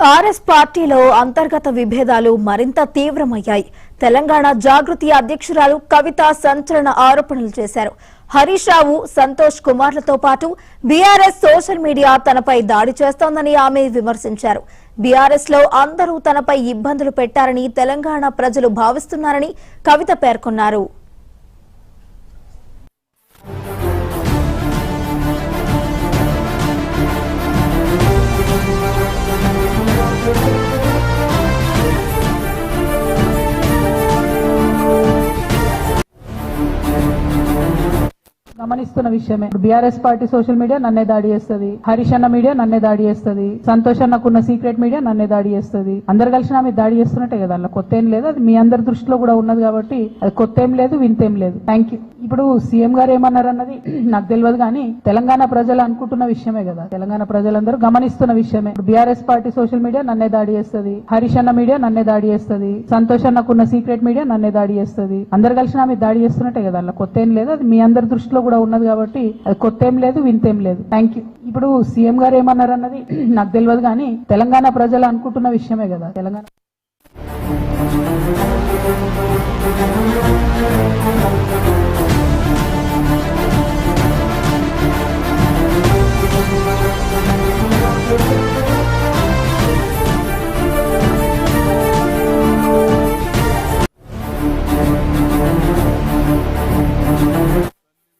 కాంగ్రెస్ పార్టీలో అంతర్గత విభేదాలు మరింత తీవ్రమయ్యాయి. తెలంగాణ జాగృతి అధ్యక్షురాలు కవిత సంచలన ఆరోపణలు చేశారు. హరీష్ రావు, సంతోష్ కుమార్లతో పాటు బీఆర్ఎస్ సోషల్ మీడియా తనపై దాడి చేస్తోందని ఆమె విమర్శించారు. బీఆర్ఎస్ లో అందరూ తనపై ఇబ్బందులు పెట్టారని తెలంగాణ ప్రజలు భావిస్తున్నారని కవిత పేర్కొన్నారు. గమనిస్తున్న విషయమే. బీఆర్ఎస్ పార్టీ సోషల్ మీడియా నన్నే దాడి చేస్తుంది, హరీష్ అన్న మీడియా నన్నే దాడి చేస్తుంది, సంతోష్ అన్నకున్న సీక్రెట్ మీడియా నన్నే దాడి చేస్తుంది. అందరు కలిసి నా మీద దాడి చేస్తున్నట్టే కదా, అలా కొత్త ఏం లేదు. అది మీ అందరి దృష్టిలో కూడా ఉన్నది కాబట్టి అది కొత్త ఏం లేదు, వింతేం లేదు. Thank you. ఇప్పుడు సీఎం గారు ఏమన్నారు అన్నది నాకు తెలియదు, కానీ తెలంగాణ ప్రజలు అనుకుంటున్న విషయమే కదా, తెలంగాణ ప్రజలందరూ గమనిస్తున్న విషయమే. బీఆర్ఎస్ పార్టీ సోషల్ మీడియా నన్నే దాడి చేస్తుంది, హరీష్ అన్న మీడియా నన్నే దాడి చేస్తుంది, సంతోష్ అన్నకున్న సీక్రెట్ మీడియా నన్నే దాడి చేస్తుంది. అందరు కలిసి నా మీద దాడి చేస్తున్నట్టే కదా, అలా కొత్త ఏం లేదు. అది మీ అందరి దృష్టిలో కూడా ఉన్నది కాబట్టి అది కొత్త ఏం లేదు, వింతేం లేదు. Thank you. ఇప్పుడు సీఎం గారు ఏమన్నారు అన్నది నాకు తెలియదు, కానీ తెలంగాణ ప్రజలు అనుకుంటున్న విషయమే కదా, తెలంగాణ